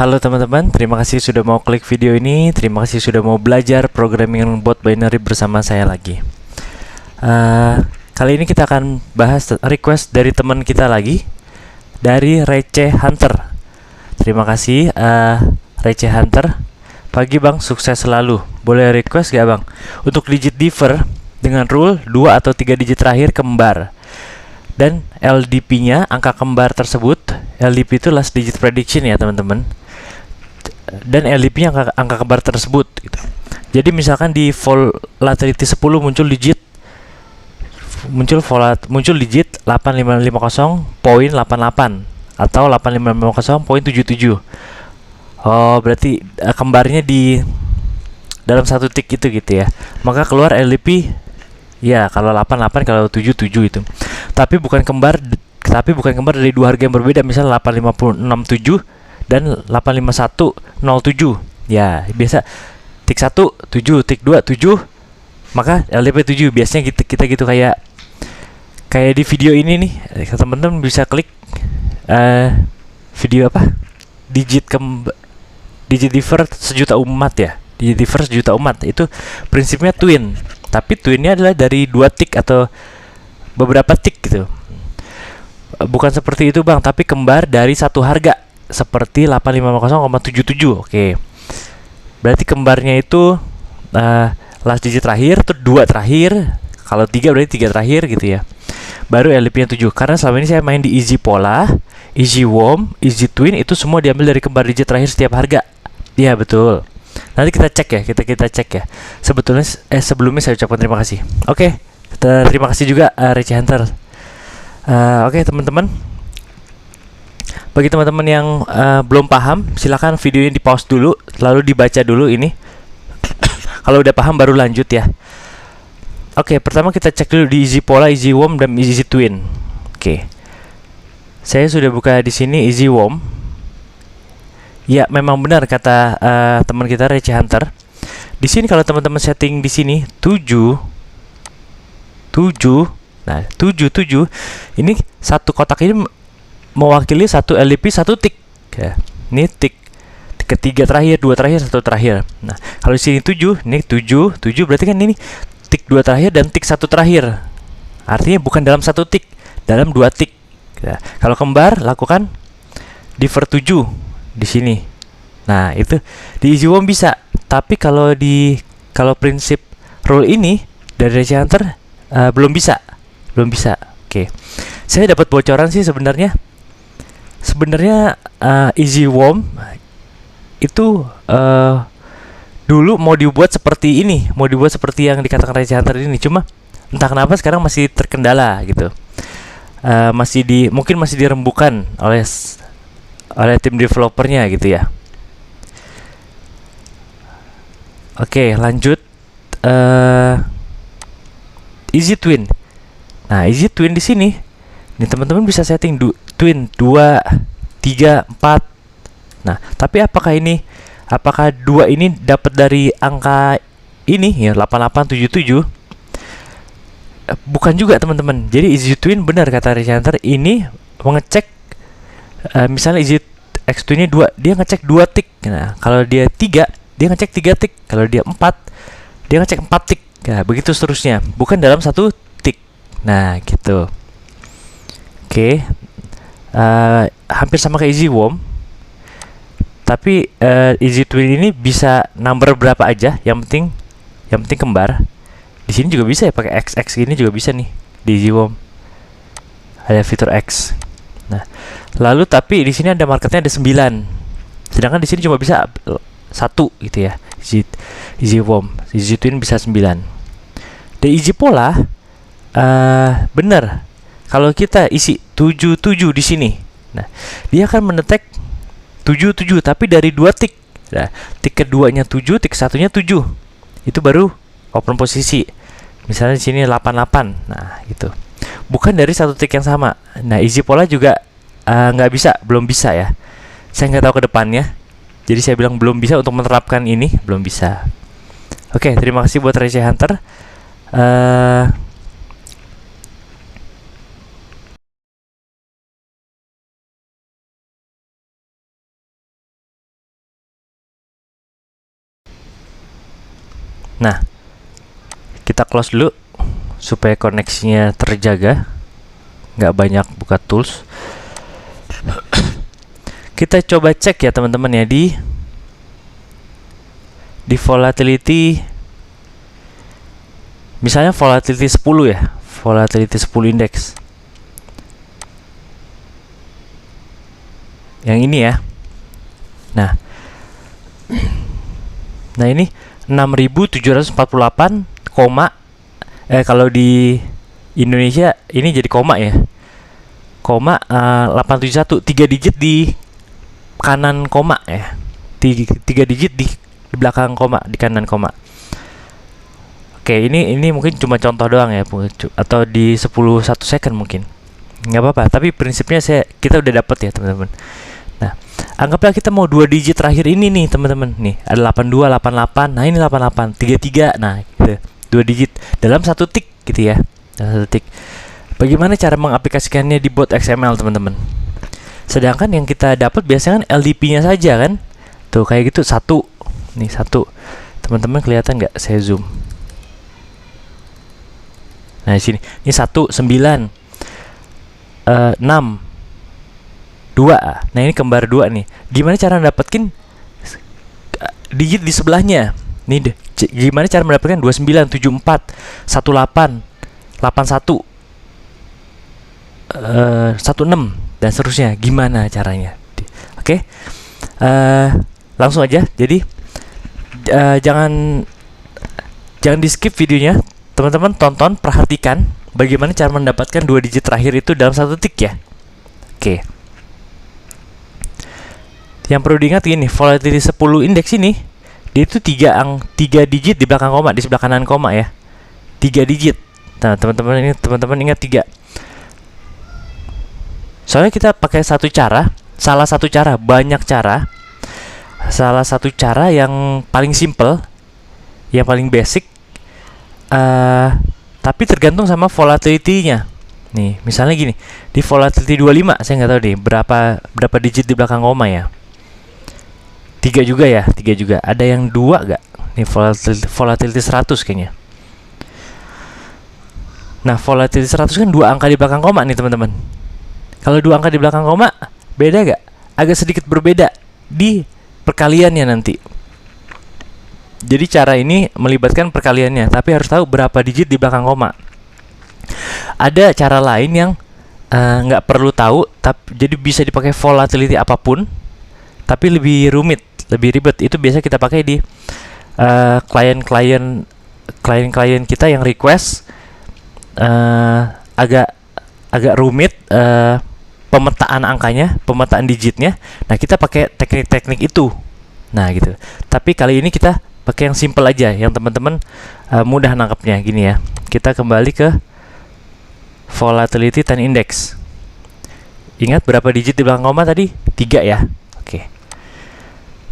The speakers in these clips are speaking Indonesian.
Halo teman-teman, terima kasih sudah mau klik video ini. Terima kasih sudah mau belajar programming bot binary bersama saya lagi. Kali ini kita akan bahas request dari teman kita lagi, dari Receh Hunter. Terima kasih Receh Hunter. Pagi bang, sukses selalu. Boleh request gak bang? Untuk digit differ dengan rule 2 atau 3 digit terakhir kembar. Dan LDP-nya, angka kembar tersebut, LDP itu last digit prediction ya teman-teman. Dan LDP-nya angka kembar tersebut gitu. Jadi misalkan di volatility 10 muncul digit 8550.88 atau 8550.77. Oh, berarti kembarnya di dalam satu tick itu gitu ya. Maka keluar LDP ya, kalau 88, kalau 77 itu. Tapi bukan kembar dari dua harga yang berbeda, misalnya 8567 dan 85107. Ya, biasa tik 1 7, tik 2 7, maka LDP 7. Biasanya kita gitu kayak di video ini nih. Teman-teman bisa klik video apa? Digit differ sejuta umat ya. Digit differ sejuta umat. Itu prinsipnya twin. Tapi twinnya adalah dari dua tick atau beberapa tick gitu. Bukan seperti itu bang, tapi kembar dari satu harga seperti 8550,77. Oke. Berarti kembarnya itu last digit terakhir, terus 2 terakhir. Kalau 3 berarti 3 terakhir gitu ya. Baru LDP-nya 7. Karena selama ini saya main di Easy Pola, Easy Worm, Easy Twin, itu semua diambil dari kembar digit terakhir setiap harga. Iya betul. Nanti kita cek ya, kita cek ya. Sebetulnya sebelumnya saya ucapkan terima kasih. Oke, terima kasih juga Receh Hunter. Oke teman-teman, bagi teman-teman yang belum paham, silakan videonya di pause dulu, lalu dibaca dulu ini. Kalau udah paham baru lanjut ya. Oke, pertama kita cek dulu di Easy Pola, Easy Worm, dan Easy Twin. Oke, saya sudah buka di sini Easy Worm. Ya, memang benar kata teman kita Receh Hunter. Di sini kalau teman-teman setting di sini 7. Nah, 77 ini satu kotak ini mewakili satu LDP satu tick. Ya, ini tick ketiga terakhir, 2 terakhir, 1 terakhir. Nah, kalau di sini 7, ini 7 berarti kan ini tick 2 terakhir dan tick 1 terakhir. Artinya bukan dalam satu tick, dalam 2 tick. Ya, kalau kembar lakukan differ 7 di sini. Nah, itu di Easy Worm bisa. Tapi kalau prinsip rule ini dari Receh Hunter belum bisa. Oke. Saya dapat bocoran sih sebenarnya. Easy Worm itu dulu mau dibuat seperti ini, mau dibuat seperti yang dikatakan Receh Hunter ini. Cuma entah kenapa sekarang masih terkendala gitu. Mungkin masih dirembukan oleh tim developernya gitu ya. Oke, lanjut. Easy Twin. Nah, Easy Twin di sini, nih teman-teman bisa setting twin 2, 3, 4. Nah, tapi apakah 2 ini dapat dari angka ini ya 8877? Bukan juga teman-teman. Jadi Easy Twin benar kata Receh Hunter, ini mengecek misalnya Easy X Twin ini 2, dia ngecek 2 tick. Nah, kalau dia 3, dia ngecek 3 tick. Kalau dia 4, dia ngecek 4 tick. Nah, begitu seterusnya. Bukan dalam satu tick. Nah, gitu. Oke. Hampir sama kayak Easy Worm. Tapi Easy Twin ini bisa number berapa aja, yang penting kembar. Di sini juga bisa ya, pakai XX ini juga bisa nih di Easy Worm. Ada fitur X. Nah, lalu tapi di sini ada marketnya ada 9. Sedangkan di sini cuma bisa 1 gitu ya. Easy Worm, Easy Twin bisa 9. Di Easy Pola bener. Kalau kita isi 77 di sini, nah dia akan mendetek 77 tapi dari 2 tick. Nah, tick keduanya 7, tick satunya 7. Itu baru open posisi. Misalnya di sini 88. Nah, gitu. Bukan dari satu tick yang sama. Nah, Easy Pola juga belum bisa ya. Saya nggak tahu ke depannya. Jadi saya bilang belum bisa untuk menerapkan ini, belum bisa. Oke, terima kasih buat Receh Hunter. Nah, kita close dulu supaya koneksinya terjaga, nggak banyak buka tools. Kita coba cek ya teman-teman ya, di volatility, misalnya volatility 10 ya, volatility 10 index yang ini ya. Nah ini 6.748, kalau di Indonesia ini jadi koma ya, 871, 3 digit di kanan koma ya, 3 digit di belakang koma, di kanan koma. Oke, ini mungkin cuma contoh doang ya, atau di 1 second mungkin nggak apa-apa, tapi prinsipnya kita udah dapet ya teman-teman. Nah, anggaplah kita mau 2 digit terakhir ini nih teman-teman, nih ada 82, 88, nah ini 88, 33, nah gitu, 2 digit dalam 1 tick gitu ya, dalam 1 tick. Bagaimana cara mengaplikasikannya di bot XML teman-teman? Sedangkan yang kita dapat biasanya kan LDP-nya saja kan, tuh kayak gitu, 1 nih, 1 teman-teman kelihatan nggak? Saya zoom. Nah di sini ini 1, 9, 6, 2. Nah ini kembar 2 nih. Gimana cara mendapatkan digit di sebelahnya? Nih gimana cara mendapatkan 29, 74, 18, 81, 16 dan seterusnya? Gimana caranya? Oke. Langsung aja. Jadi jangan di skip videonya. Teman-teman tonton, perhatikan bagaimana cara mendapatkan 2 digit terakhir itu dalam 1 tick ya. Oke. Yang perlu diingat gini, volatility 10 indeks ini dia itu 3 digit di belakang koma, di sebelah kanan koma ya. 3 digit. Nah, teman-teman ingat 3. Soalnya kita pakai salah satu cara, banyak cara. Salah satu cara yang paling simple, yang paling basic, tapi tergantung sama volatility-nya. Nih, misalnya gini, di volatility 25, saya nggak tahu nih berapa digit di belakang koma ya. 3 juga ya, 3 juga. Ada yang 2 gak? Nih volatility 100 kayaknya. Nah, volatility 100 kan 2 angka di belakang koma nih teman-teman. Kalau 2 angka di belakang koma, beda gak? Agak sedikit berbeda di perkaliannya nanti. Jadi cara ini melibatkan perkaliannya, tapi harus tahu berapa digit di belakang koma. Ada cara lain yang nggak perlu tahu, jadi bisa dipakai volatility apapun, tapi lebih rumit, lebih ribet. Itu biasa kita pakai di klien-klien kita yang request agak rumit pemetaan angkanya, pemetaan digitnya. Nah, kita pakai teknik-teknik itu. Nah, gitu. Tapi kali ini kita pakai yang simple aja, yang teman-teman mudah nangkepnya. Gini ya. Kita kembali ke volatility time index. Ingat berapa digit di belakang koma tadi? 3 ya. Oke.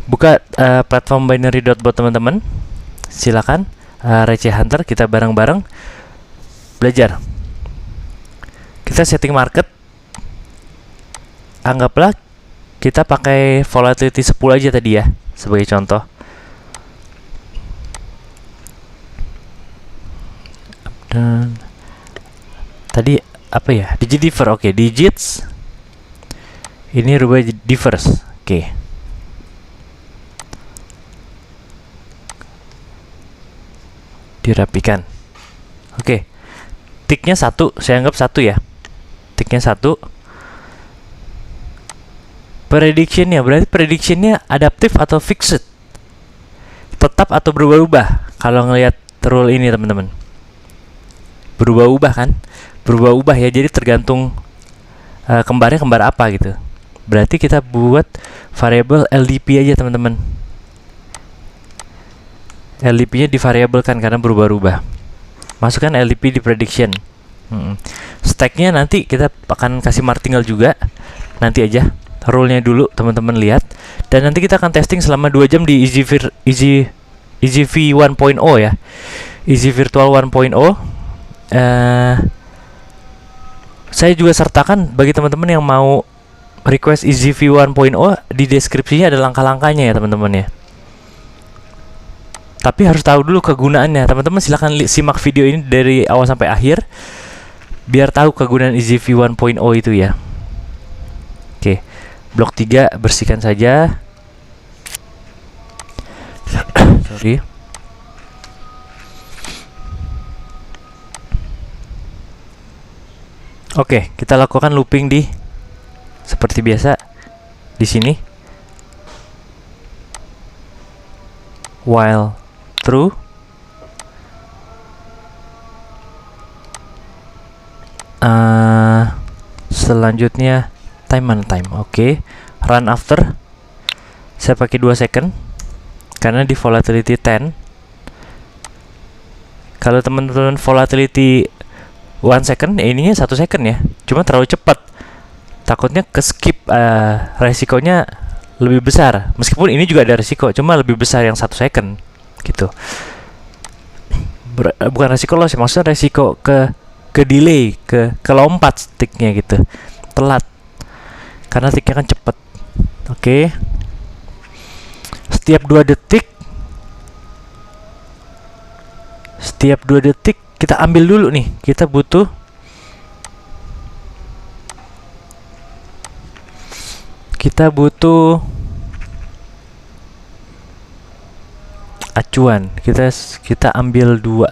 Buka platform binary.bot teman-teman. Silakan Receh Hunter, kita bareng-bareng belajar. Kita setting market. Anggaplah kita pakai volatility 10 aja tadi ya, sebagai contoh. Dan tadi apa ya? Digit differ. Oke, digits. Ini rubah differs. Oke. Dirapikan. Oke. Ticknya 1, saya anggap 1 ya. Ticknya 1. Predictionnya, berarti predictionnya adaptif atau fixed? Tetap atau berubah-ubah? Kalau ngelihat rule ini teman-teman, berubah-ubah kan? Berubah-ubah ya, jadi tergantung kembarnya kembar apa gitu. Berarti kita buat variabel LDP aja teman-teman. LDP-nya divariabelkan karena berubah-ubah. Masukkan LDP di prediction. Stack-nya nanti kita akan kasih martingale juga. Nanti aja. Rule-nya dulu teman-teman lihat. Dan nanti kita akan testing selama 2 jam di EasyV 1.0 ya. Easy Virtual 1.0. Saya juga sertakan bagi teman-teman yang mau request EasyV 1.0, di deskripsinya ada langkah-langkahnya ya teman-teman ya. Tapi harus tahu dulu kegunaannya. Teman-teman silahkan simak video ini dari awal sampai akhir biar tahu kegunaan EasyView 1.0 itu ya. Oke, blok 3 bersihkan saja. Sorry. Oke, kita lakukan looping di seperti biasa di sini. While true. Selanjutnya time. Oke. Run after. Saya pakai 2 second karena di volatility 10. Kalau teman-teman volatility 1 second, ininya 1 second ya. Cuma terlalu cepat. Takutnya ke skip, resikonya lebih besar. Meskipun ini juga ada resiko, cuma lebih besar yang 1 second gitu. Bukan resiko loss, maksudnya resiko ke delay, ke lompat sticknya gitu, telat karena sticknya kan cepet. Oke. Setiap 2 detik kita ambil dulu nih, kita butuh acuan. Kita ambil 2.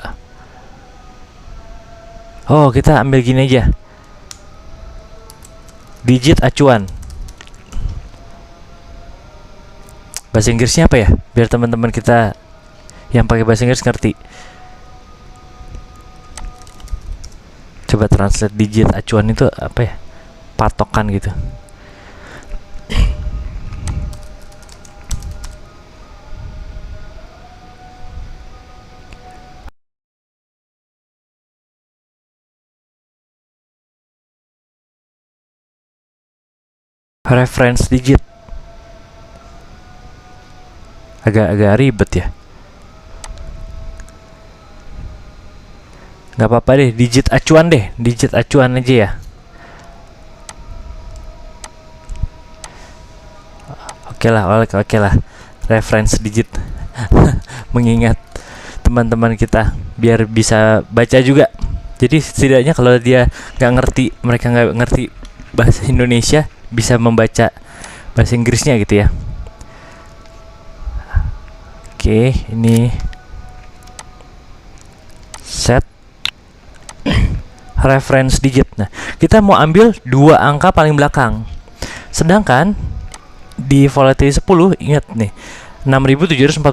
Oh, kita ambil gini aja, digit acuan. Bahasa Inggrisnya apa ya, biar teman-teman kita yang pakai bahasa Inggris ngerti. Coba translate digit acuan itu apa ya, patokan gitu. Reference digit. Agak ribet ya. Nggak apa-apa deh, digit acuan aja ya. Oke lah. Reference digit. Mengingat teman-teman kita biar bisa baca juga. Jadi setidaknya kalau dia mereka nggak ngerti bahasa Indonesia, bisa membaca bahasa Inggrisnya gitu ya. Oke, ini set reference digit. Nah, kita mau ambil 2 angka paling belakang. Sedangkan di volatility 10, ingat nih, 6746,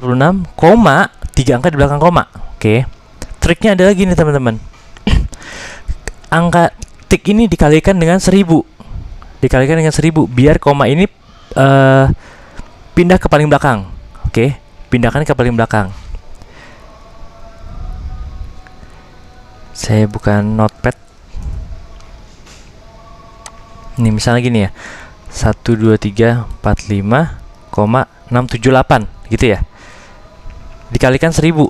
3 angka di belakang koma. Oke. Triknya ada lagi nih teman-teman. Angka tik ini dikalikan dengan 1000. Biar koma ini pindah ke paling belakang. Oke, pindahkan ke paling belakang. Saya bukan notepad. Ini misalnya gini ya, 12345,678 gitu ya. Dikalikan 1000.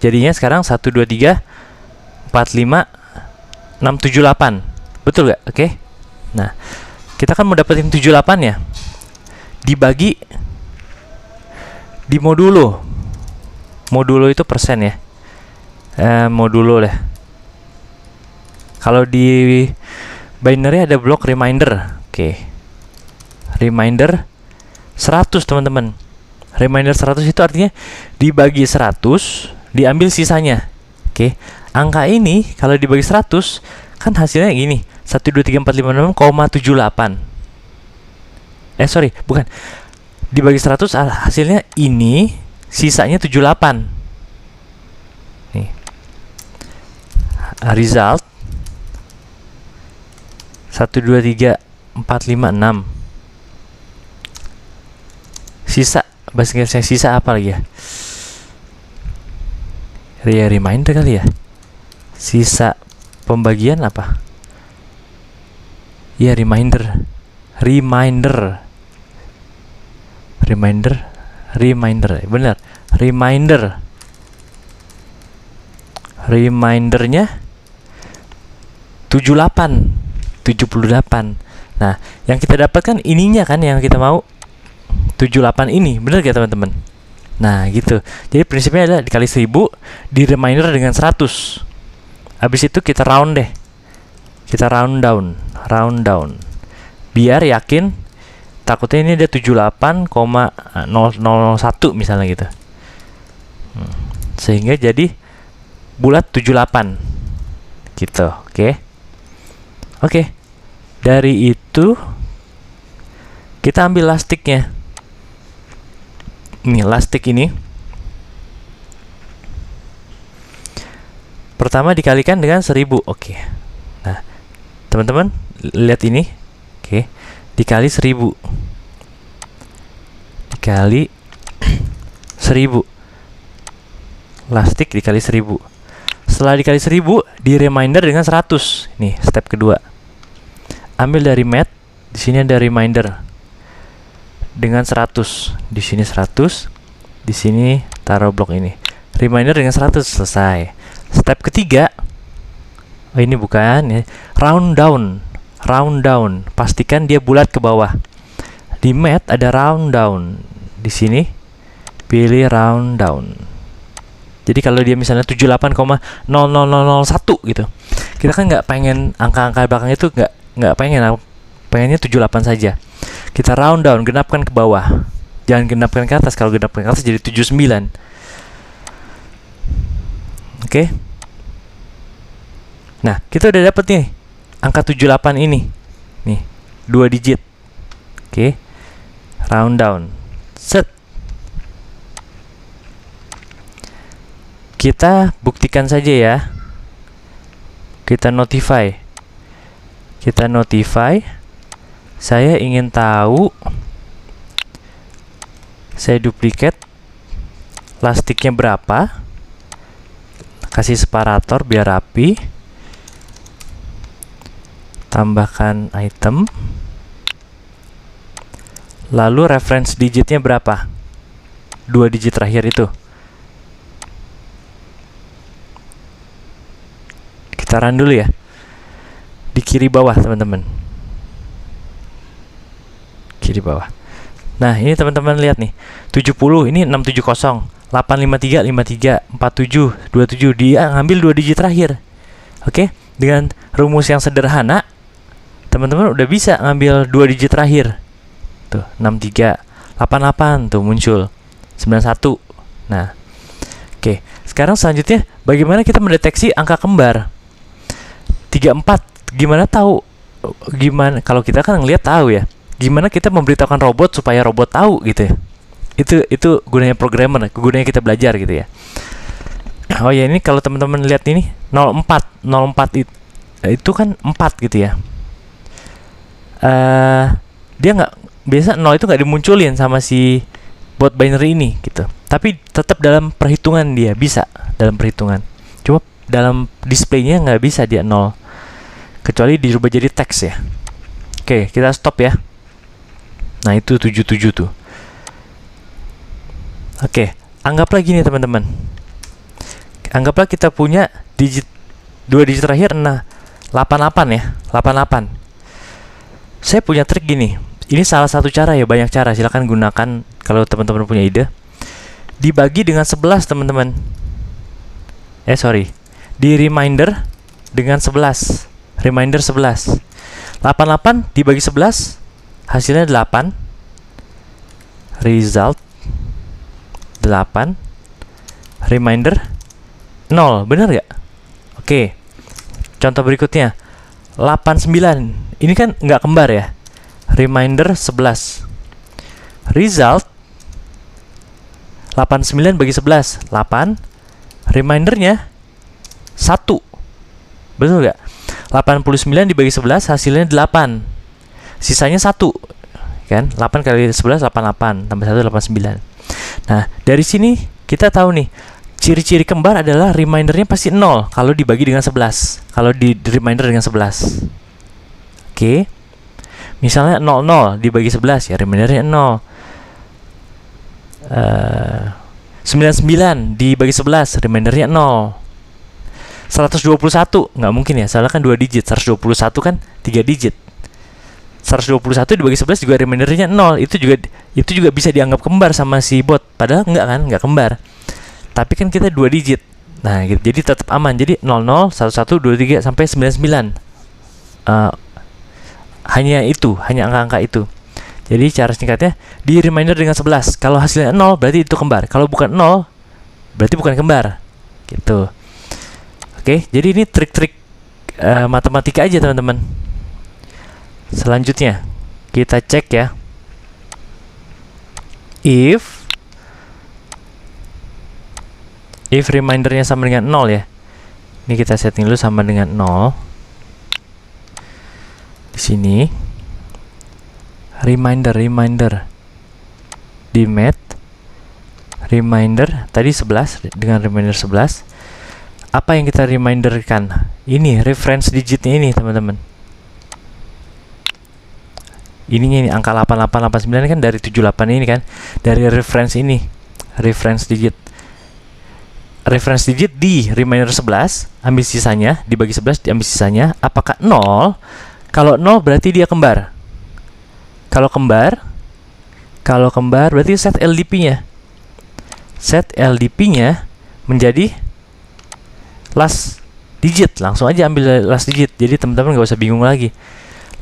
Jadinya sekarang 12345,678. Betul gak? Oke. Nah, kita kan mau dapetin 78 ya. Dibagi di modulo. Modulo itu persen ya. Modulo deh. Kalau di binary ada blok reminder. Oke. Reminder 100 teman-teman. Reminder 100 itu artinya dibagi 100, diambil sisanya. Oke. Angka ini kalau dibagi 100 kan hasilnya gini, 12345,78. Sorry, bukan. Dibagi 100 hasilnya ini, sisanya 78. Nih. Result 12345,6. Sisa, bahasa Inggrisnya sisa apa lagi ya? Reminder kali ya. Sisa pembagian apa? Ya, reminder. Benar. Remindernya 78. Nah, yang kita dapatkan ininya kan, yang kita mau 78 ini. Benar gak teman-teman? Nah gitu. Jadi prinsipnya adalah dikali 1000, di reminder dengan 100. Habis itu kita round deh. Kita round down. Biar yakin, takutnya ini ada 78,001 misalnya gitu. Sehingga jadi bulat 78 gitu. Oke. Dari itu kita ambil lastiknya. Nih lastik ini pertama dikalikan dengan 1000. Oke. Nah, teman-teman lihat ini. Oke. Dikali 1000. Dikali 1000. Lastik dikali 1000. Setelah dikali 1000, di reminder dengan 100. Nih, step kedua. Ambil dari mat, di sini ada reminder dengan 100. Di sini 100, di sini taruh blok ini. Reminder dengan 100, selesai. Step ketiga, ini bukan ya. Round down. Pastikan dia bulat ke bawah. Di mat ada round down. Di sini pilih round down. Jadi kalau dia misalnya 78,00001 gitu, kita kan nggak pengen angka-angka belakang itu nggak pengennya 78 saja. Kita round down, genapkan ke bawah. Jangan genapkan ke atas. Kalau genapkan ke atas jadi 79. Oke. Nah, kita udah dapet nih angka 78 ini. Nih, 2 digit. Oke. Round down. Set. Kita buktikan saja ya. Kita notify. Saya ingin tahu. Saya duplikat lastiknya berapa. Kasih separator biar rapi. Tambahkan item. Lalu reference digitnya berapa? 2 digit terakhir itu. Kita run dulu ya. Di kiri bawah teman-teman. Kiri bawah. Nah ini teman-teman lihat nih, 70 ini 670, 853, 53, 47, 27. Dia ngambil 2 digit terakhir. Oke, dengan rumus yang sederhana, teman-teman udah bisa ngambil 2 digit terakhir. Tuh 63, 88 tuh muncul, 91. Nah, oke. Sekarang selanjutnya bagaimana kita mendeteksi angka kembar? 34. Gimana tahu? Gimana kalau kita kan ngelihat tahu ya. Gimana kita memberitahukan robot supaya robot tahu gitu ya. Itu gunanya programmer, gunanya kita belajar gitu ya. Oh ya, ini kalau teman-teman lihat ini 04 itu kan 4 gitu ya. Dia nggak biasa 0 itu nggak dimunculin sama si bot binary ini gitu. Tapi tetap dalam perhitungan dia bisa dalam perhitungan. Cuma dalam displaynya nggak bisa dia 0. Kecuali dirubah jadi teks ya. Oke, kita stop ya. Nah, itu 77 tuh. Oke, anggaplah gini teman-teman. Anggaplah kita punya 2 digit terakhir 88 ya, 88. Saya punya trik gini. Ini salah satu cara ya, banyak cara. Silahkan gunakan kalau teman-teman punya ide. Dibagi dengan 11 teman-teman. Di reminder dengan 11. Reminder 11. 88 dibagi 11 hasilnya 8. Result 8. Reminder 0. Bener gak? Oke. Contoh berikutnya 89. Ini kan nggak kembar ya. Reminder 11. Result 89 bagi 11 8. Remindernya 1. Betul gak? 89 dibagi 11 hasilnya 8. Sisanya 1. Kan? 8 kali 11 88 tambah 1 89. Nah, dari sini kita tahu nih, ciri-ciri kembar adalah remindernya pasti 0 kalau dibagi dengan 11. Kalau di reminder dengan 11. Oke. Misalnya 00 dibagi 11 ya remindernya 0. 99 dibagi 11 remindernya 0. 121 nggak mungkin ya, soalnya kan 2 digit. 121 kan 3 digit. 121 dibagi 11 juga remindernya 0. Itu juga bisa dianggap kembar sama si bot. Padahal enggak kan, enggak kembar. Tapi kan kita 2 digit. Nah, gitu. Jadi tetap aman. Jadi 00, 11, 23 sampai 99. Hanya angka-angka itu. Jadi cara singkatnya di reminder dengan 11. Kalau hasilnya 0 berarti itu kembar. Kalau bukan 0 berarti bukan kembar. Gitu. Oke, jadi ini trik-trik matematika aja teman-teman. Selanjutnya kita cek ya. If remindernya sama dengan 0 ya. Ini kita setting dulu sama dengan 0. Di sini reminder di math reminder tadi 11 dengan reminder 11. Apa yang kita reminderkan? Ini reference digitnya ini teman-teman. Ininya ini angka 8889 kan dari 78 ini kan, dari reference ini, reference digit di reminder 11, ambil sisanya, dibagi 11 diambil sisanya. Apakah 0? Kalau 0 berarti dia kembar. Kalau kembar berarti set LDP-nya. Set LDP-nya menjadi last digit. Langsung aja ambil last digit. Jadi teman-teman nggak usah bingung lagi.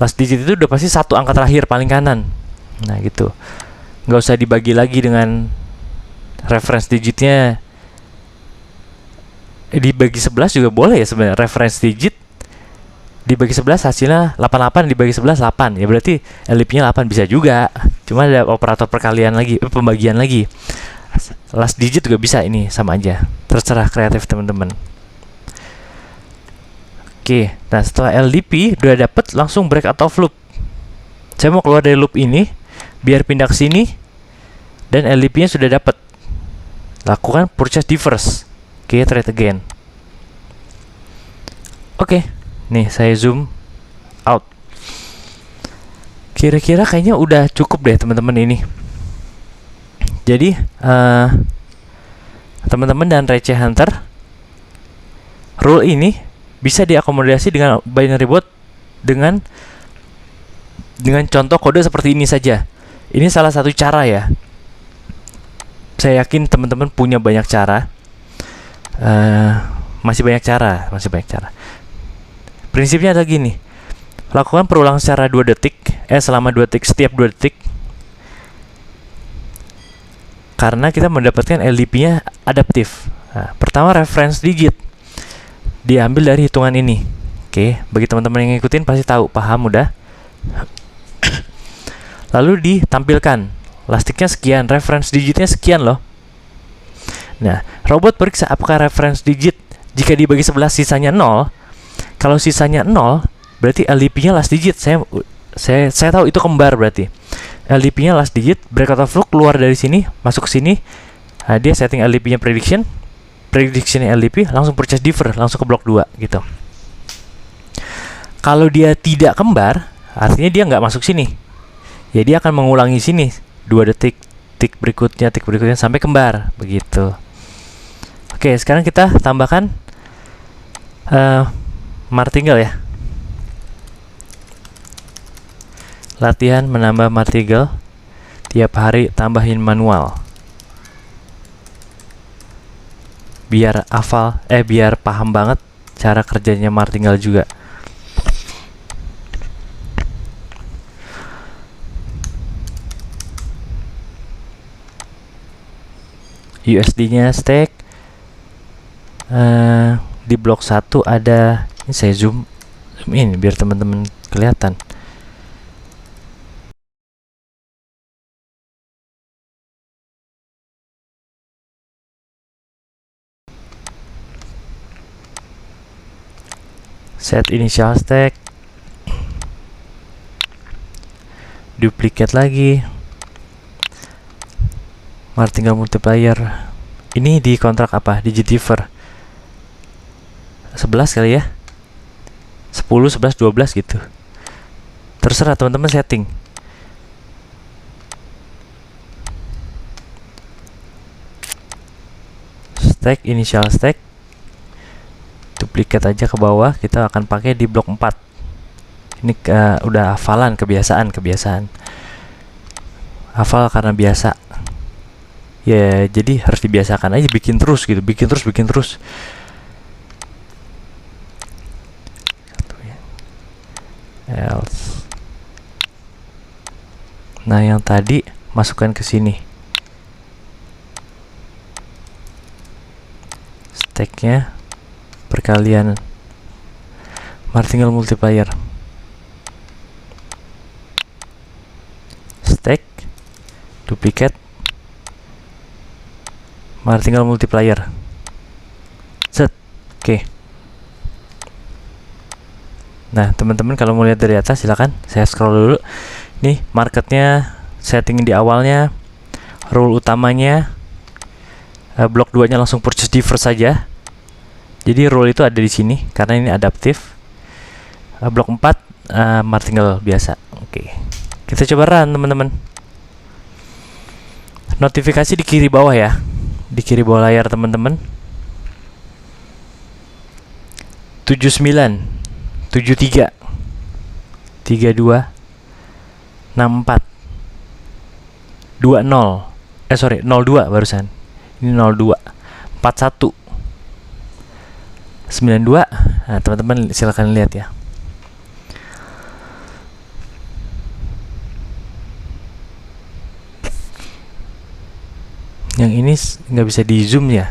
Last digit itu udah pasti satu angka terakhir paling kanan. Nah gitu. Nggak usah dibagi lagi dengan reference digitnya. Dibagi 11 juga boleh ya sebenarnya. Reference digit dibagi 11 hasilnya 88, dibagi 11 8. Ya berarti LDP-nya 8 bisa juga. Cuma ada operator perkalian lagi, pembagian lagi. Last digit juga bisa, ini sama aja. Terserah kreatif teman-teman. Oke, nah setelah LDP udah dapet, langsung break out of loop. Saya mau keluar dari loop ini biar pindah ke sini dan LDP-nya sudah dapet. Lakukan purchase differs. Oke, try again. Oke. Nih, saya zoom out. Kira-kira kayaknya udah cukup deh teman-teman ini. Jadi, teman-teman dan receh hunter, rule ini bisa diakomodasi dengan binary bot dengan contoh kode seperti ini saja. Ini salah satu cara ya. Saya yakin teman-teman punya banyak cara. Masih banyak cara. Prinsipnya adalah gini. Lakukan perulang secara 2 detik, selama 2 detik, setiap 2 detik. Karena kita mendapatkan LDP-nya adaptif. Nah, pertama reference digit. Diambil dari hitungan ini. Oke, bagi teman-teman yang ngikutin pasti tahu, paham udah. Lalu ditampilkan. Lastiknya sekian, reference digitnya sekian loh. Nah, robot periksa apakah reference digit jika dibagi 11 sisanya 0. Kalau sisanya 0, berarti LDP-nya last digit. Saya tahu itu kembar berarti. LDP-nya last digit, break out of loop, keluar dari sini, masuk ke sini. Nah, dia setting LDP-nya prediction LDP, langsung purchase differ, langsung ke blok 2 gitu. Kalau dia tidak kembar, artinya dia nggak masuk sini. Ya dia akan mengulangi sini 2 detik, tik berikutnya sampai kembar begitu. Oke, sekarang kita tambahkan martingale ya. Latihan menambah martingale. Tiap hari tambahin manual. Biar hafal, biar paham banget cara kerjanya martingale juga. USD-nya stack. Di blok 1 ada, ini saya zoom in biar teman-teman kelihatan. Set initial stack. Duplicate lagi. Martingale multiplier. Ini di kontrak apa? Digit differ 11 kali ya. 10, 11, 12 gitu. Terserah teman-teman setting. Stack initial stack. Duplicate aja ke bawah, kita akan pakai di blok 4. Ini udah hafalan, kebiasaan. Hafal karena biasa. Ya, jadi harus dibiasakan aja, bikin terus gitu, bikin terus. Else. Nah, yang tadi masukkan ke sini. Stacknya perkalian. Mari tinggal multiplier. Stack duplicate. Mari tinggal multiplier. Set. Oke. Nah, teman-teman kalau mau lihat dari atas silakan. Saya scroll dulu. Nih, marketnya setting di awalnya. Rule utamanya blok 2-nya langsung purchase differ saja. Jadi rule itu ada di sini karena ini adaptif. Blok 4 mari tinggal biasa. Oke. Kita coba run, teman-teman. Notifikasi di kiri bawah ya. Di kiri bawah layar teman-teman. 79 73 32 64 20 02 barusan. Ini 02 41 92. Nah, teman-teman silakan lihat ya. Yang ini nggak bisa di zoom ya,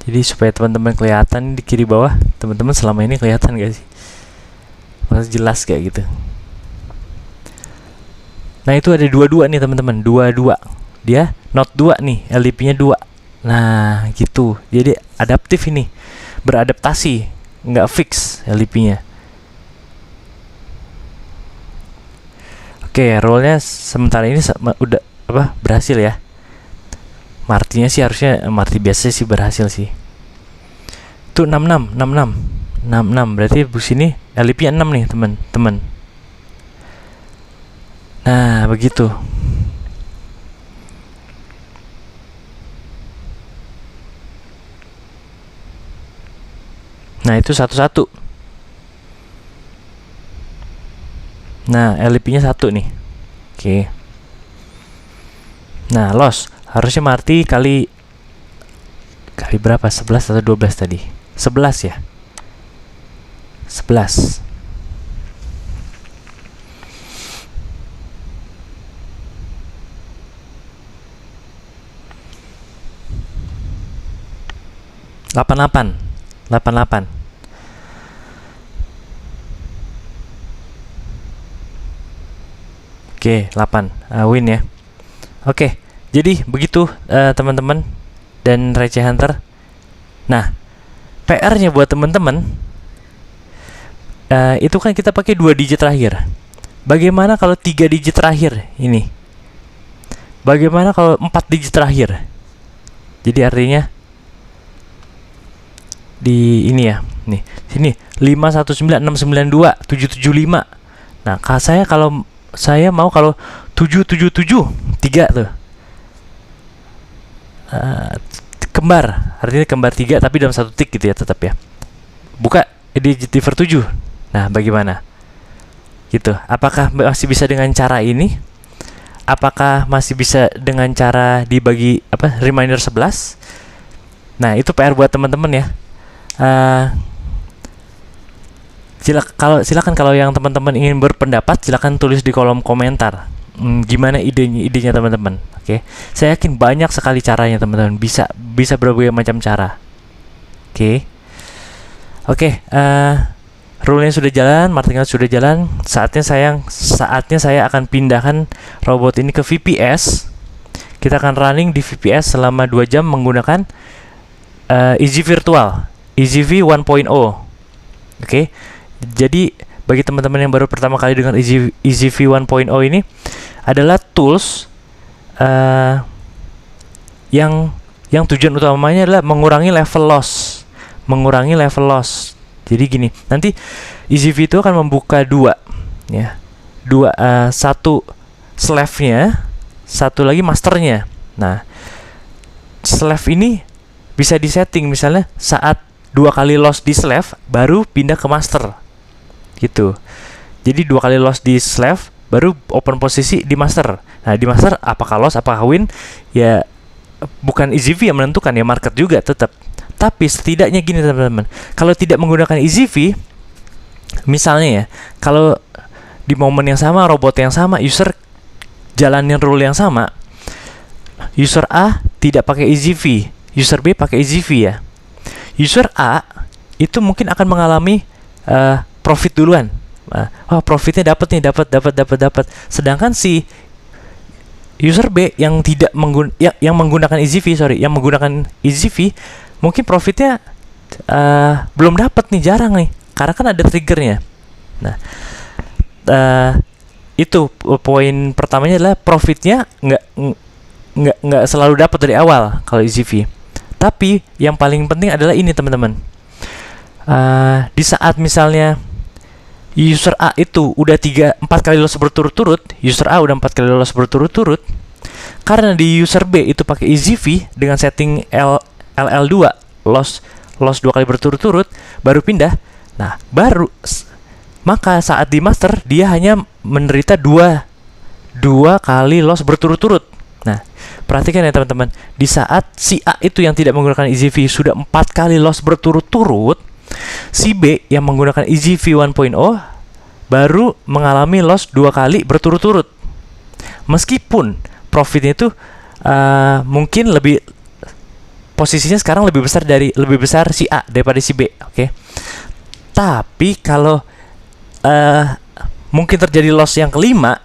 jadi supaya teman-teman kelihatan di kiri bawah. Teman-teman selama ini kelihatan gak sih? Masih jelas kayak gitu. Nah, itu ada 22 nih teman-teman, 22. Dia not 2 nih, LDP nya 2. Nah gitu, jadi adaptif ini, beradaptasi, nggak fix LDP nya. Oke, rollnya sementara ini udah berhasil ya. Martinya sih harusnya Marti biasa sih berhasil sih. Tuh 66 berarti di sini LP 6 nih teman-teman. Nah, begitu. Nah, itu satu-satu. Nah, LP-nya 1 nih. Oke. Nah, loss harusnya Marti kali berapa? 11 atau 12 tadi? 11 ya? 11. Delapan. Oke, 8. Win ya. Oke. Jadi begitu teman-teman dan Receh Hunter. Nah, PR-nya buat teman-teman itu kan kita pakai 2 digit terakhir. Bagaimana kalau 3 digit terakhir ini? Bagaimana kalau 4 digit terakhir? Jadi artinya di ini ya, nih sini 519692 775. Nah, kalau saya mau kalau 777 3 tuh. Kembar, artinya kembar 3 tapi dalam satu tick gitu ya, tetap ya. Buka digit differ 7. Nah, bagaimana? Gitu. Apakah masih bisa dengan cara ini? Apakah masih bisa dengan cara dibagi reminder 11? Nah, itu PR buat teman-teman ya. Silakan kalau yang teman-teman ingin berpendapat, silakan tulis di kolom komentar. Gimana idenya teman-teman? Oke, saya yakin banyak sekali caranya teman-teman. Bisa berbagai macam cara. Oke. Rule-nya sudah jalan, marketing sudah jalan. Saatnya saya akan pindahkan robot ini ke VPS. Kita akan running di VPS selama 2 jam menggunakan Easy Virtual EasyV 1.0. Oke. Jadi bagi teman-teman yang baru pertama kali dengan EasyV 1.0 ini adalah tools yang tujuan utamanya adalah mengurangi level loss. Jadi gini, nanti EasyV itu akan membuka 2 ya. 2 satu slave-nya, satu lagi masternya. Nah, slave ini bisa disetting misalnya saat 2 kali loss di slave baru pindah ke master. Gitu. Jadi 2 kali loss di slave, baru open posisi di master. Nah, di master apakah loss apakah win, ya bukan EasyV yang menentukan, ya market juga tetap. Tapi setidaknya gini teman-teman, kalau tidak menggunakan EasyV, misalnya ya, kalau di momen yang sama, robot yang sama, user jalanin rule yang sama, user A tidak pakai EasyV, user B pakai EasyV ya. User A itu mungkin akan mengalami profit duluan. Oh, profitnya dapat nih, dapat. Sedangkan si user B yang tidak yang menggunakan yang menggunakan EasyV mungkin profitnya belum dapat nih, jarang nih, karena kan ada triggernya. Nah, itu poin pertamanya adalah profitnya nggak selalu dapat dari awal kalau EasyV. Tapi yang paling penting adalah ini teman-teman. Di saat misalnya user A itu udah 4 kali loss berturut-turut, user A udah 4 kali loss berturut-turut, karena di user B itu pakai EasyV dengan setting LL2 loss 2 kali berturut-turut, baru pindah. Nah, maka saat di master dia hanya menderita 2 kali loss berturut-turut. Nah, perhatikan ya teman-teman, di saat si A itu yang tidak menggunakan EasyV sudah 4 kali loss berturut-turut, si B yang menggunakan EasyV 1.0 baru mengalami loss 2 kali berturut-turut. Meskipun profitnya itu mungkin posisinya sekarang lebih besar si A daripada si B, oke? Tapi kalau mungkin terjadi loss yang kelima,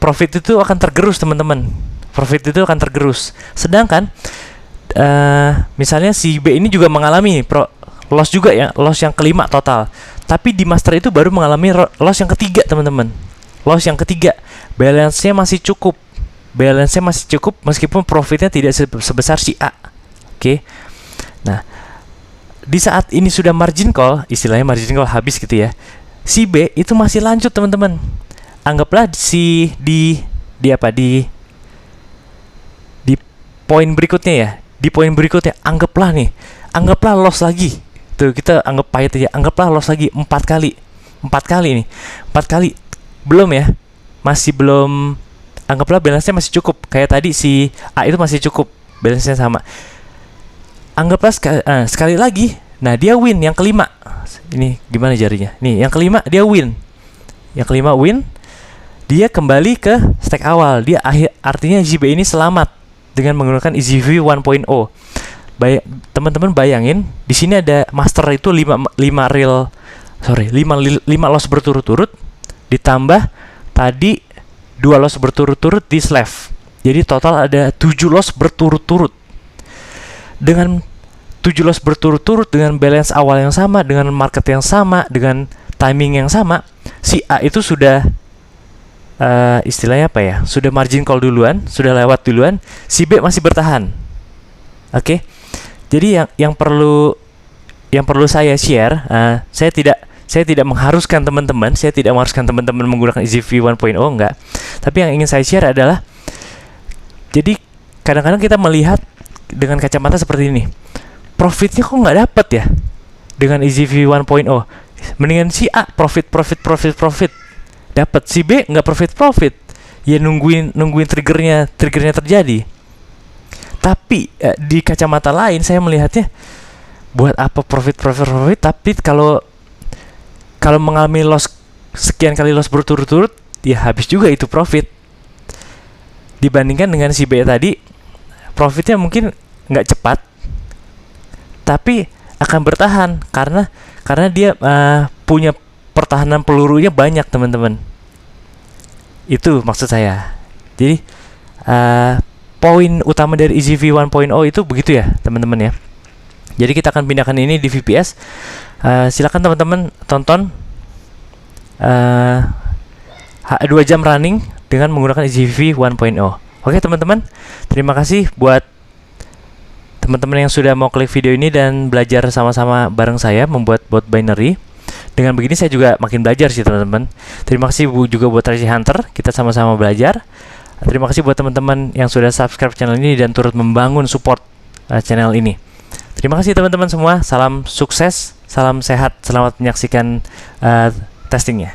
profit itu akan tergerus teman-teman. Profit itu akan tergerus. Sedangkan misalnya si B ini juga mengalami loss juga ya, loss yang kelima total. Tapi di master itu baru mengalami loss yang ketiga teman-teman. Loss yang ketiga, balance-nya masih cukup. Balance-nya masih cukup meskipun profitnya tidak sebesar si A. Oke. Nah, di saat ini sudah margin call, istilahnya margin call habis gitu ya. Si B itu masih lanjut teman-teman. Anggaplah di poin berikutnya ya. Di poin berikutnya anggaplah loss lagi. Tuh, kita anggap pahit aja. Anggaplah loss lagi 4 kali. 4 kali nih. 4 kali. Belum ya. Masih belum. Anggaplah balance-nya masih cukup. Kayak tadi si A itu masih cukup. Balance-nya sama. Anggaplah sekali lagi. Nah, dia win yang kelima. Ini gimana jarinya? Nih, yang kelima dia win. Yang kelima win. Dia kembali ke stack awal. Dia artinya EasyB ini selamat dengan menggunakan EasyV 1.0. Teman-teman bayangin, di sini ada master itu 5 loss berturut-turut, ditambah tadi 2 loss berturut-turut di slave. Jadi total ada 7 loss berturut-turut. Dengan 7 loss berturut-turut, dengan balance awal yang sama, dengan market yang sama, dengan timing yang sama, si A itu sudah istilahnya apa ya? Sudah margin call duluan, sudah lewat duluan. Si B masih bertahan. Oke. Jadi yang perlu saya share, saya tidak mengharuskan teman-teman, menggunakan EasyV 1.0 enggak. Tapi yang ingin saya share adalah, jadi kadang-kadang kita melihat dengan kacamata seperti ini. Profitnya kok nggak dapat ya dengan EasyV 1.0? Mendingan si A profit dapat, si B nggak profit. Ya nungguin triggernya terjadi. Tapi di kacamata lain saya melihatnya, buat apa profit, tapi kalau mengalami loss sekian kali loss berturut-turut, ya habis juga itu profit. Dibandingkan dengan si B tadi, profitnya mungkin nggak cepat, tapi akan bertahan karena dia punya pertahanan pelurunya banyak teman-teman. Itu maksud saya. Jadi poin utama dari EasyV 1.0 itu begitu ya teman-teman ya. Jadi kita akan pindahkan ini di VPS. Silakan teman-teman tonton 2 jam running dengan menggunakan EasyV 1.0. Oke teman-teman, terima kasih buat teman-teman yang sudah mau klik video ini dan belajar sama-sama bareng saya membuat bot binary. Dengan begini saya juga makin belajar sih teman-teman. Terima kasih juga buat Tracy Hunter, kita sama-sama belajar. Terima kasih buat teman-teman yang sudah subscribe channel ini dan turut membangun support channel ini. Terima kasih teman-teman semua. Salam sukses, salam sehat, selamat menyaksikan testingnya.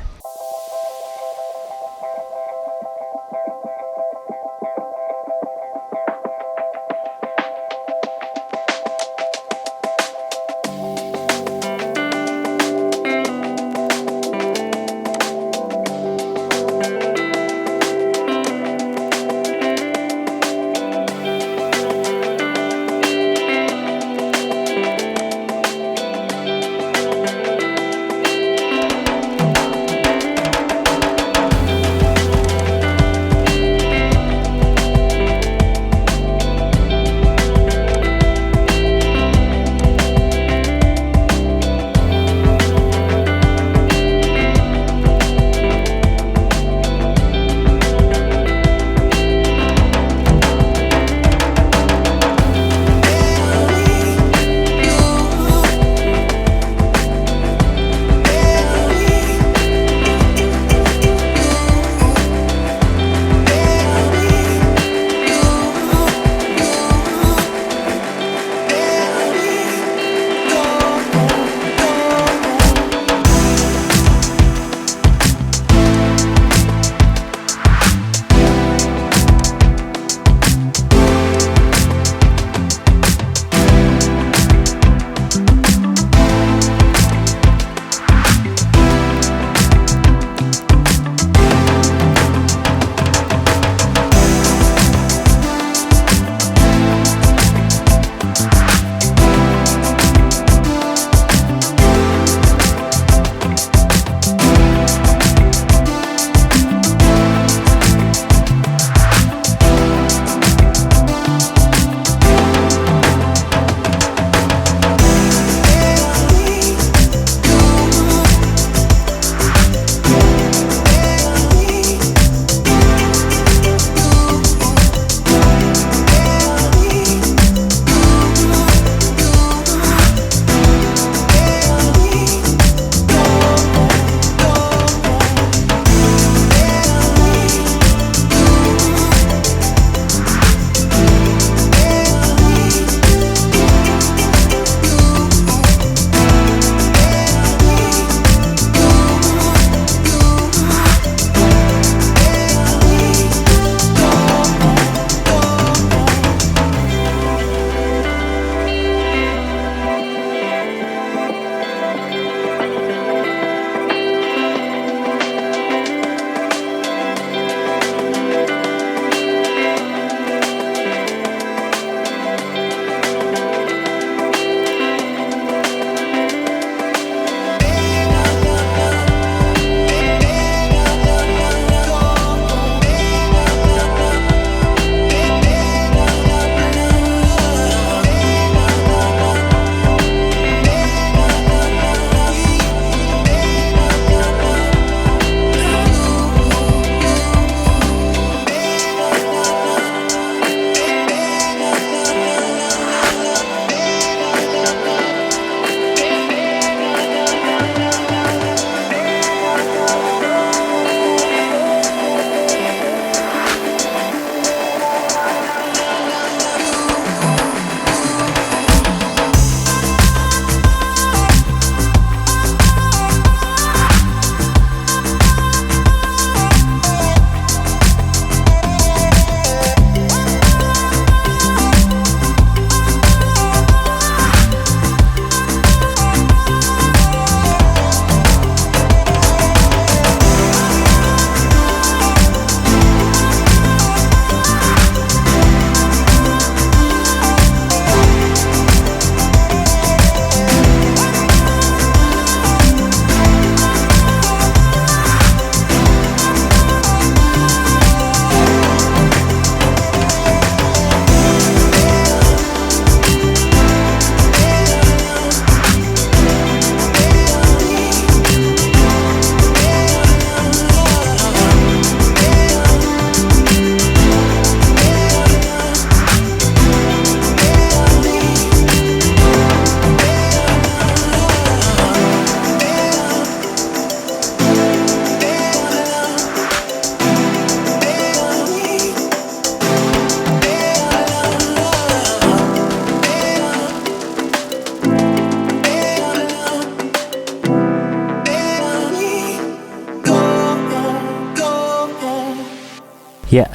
Ya,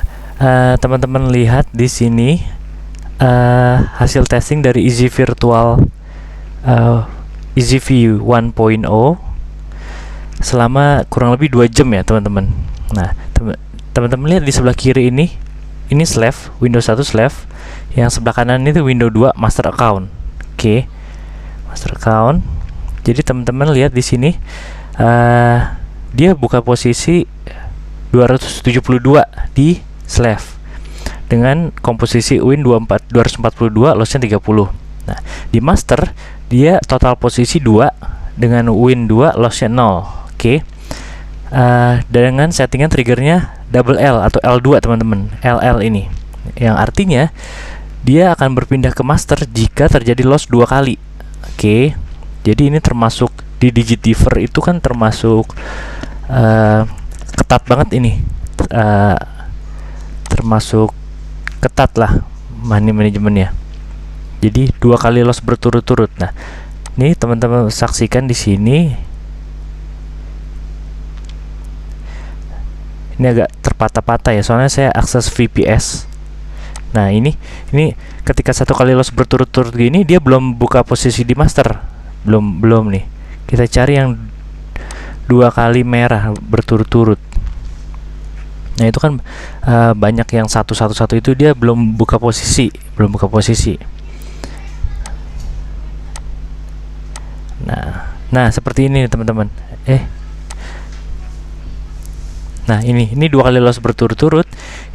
teman-teman lihat di sini hasil testing dari Easy Virtual EasyView 1.0 selama kurang lebih 2 jam ya teman-teman. Nah, teman-teman lihat di sebelah kiri ini Slave, Windows 1 Slave. Yang sebelah kanan itu Windows 2 Master Account. Oke. Master Account. Jadi teman-teman lihat di sini dia buka posisi 272 di Slave dengan komposisi Win 242, lossnya 30. Nah, di Master dia total posisi 2 dengan Win 2, lossnya 0. Oke. Dengan settingan triggernya double L atau L2 teman-teman, LL ini, yang artinya dia akan berpindah ke Master jika terjadi loss 2 kali. Oke. Jadi ini termasuk di Digit Differ itu kan termasuk ketat banget ini, termasuk ketat lah manajemennya. Jadi 2 kali loss berturut-turut. Nah, ini teman-teman saksikan di sini. Ini agak terpatah-patah ya, soalnya saya akses VPS. Nah, ini ketika 1 kali loss berturut-turut gini, dia belum buka posisi di Master. Belum nih. Kita cari yang 2 kali merah berturut-turut. Nah, itu kan banyak yang 111 itu dia belum buka posisi. Nah, seperti ini teman-teman. Nah, ini 2 kali loss berturut-turut.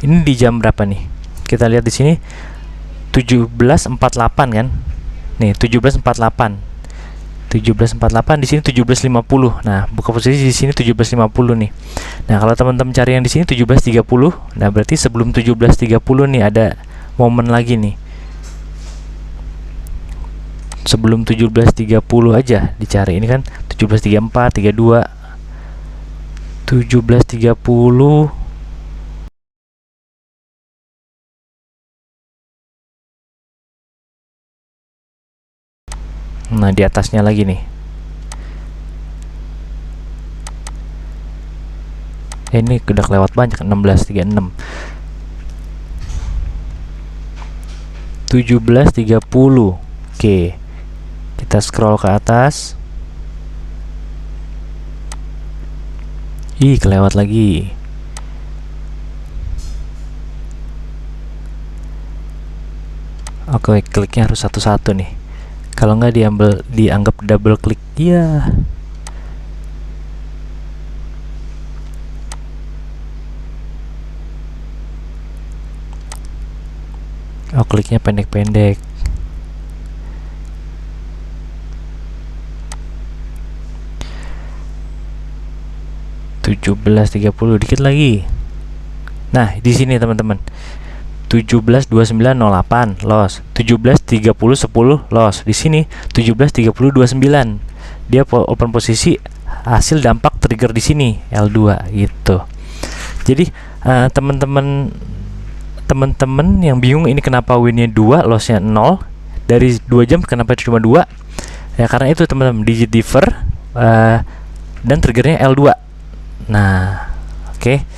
Ini di jam berapa nih? Kita lihat di sini 17.48 kan? Nih, 17.48. Di sini 17.50. Nah, buka posisi di sini 17.50 nih. Nah, kalau teman-teman cari yang di sini 17.30, nah berarti sebelum 17.30 nih ada momen lagi nih. Sebelum 17.30 aja dicari. Ini kan 17.34, 32, 17.30. Nah, di atasnya lagi nih. Ini udah kelewat banyak, 16.36. 17.30. Oke. Kita scroll ke atas. Ih, kelewat lagi. Oke, kliknya harus satu-satu nih. Kalau nggak dianggap double klik. Iya. Oh, kliknya pendek-pendek. (17.30) dikit lagi. Nah, di sini teman-teman. 17.29.08 loss, 17.30.10 loss. Di sini 17.30.29. Dia open posisi hasil dampak trigger di sini L2 gitu. Jadi teman-teman yang bingung ini kenapa winnya 2, lossnya 0 dari 2 jam, kenapa cuma 2? Ya karena itu teman-teman, Digit Differ dan triggernya L2. Nah, oke.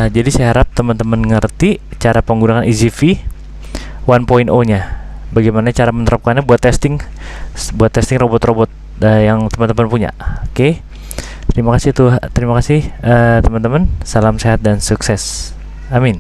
Jadi saya harap teman-teman ngerti cara penggunaan EasyV 1.0 nya, bagaimana cara menerapkannya buat testing robot-robot yang teman-teman punya. Oke. Terima kasih teman-teman. Salam sehat dan sukses. Amin.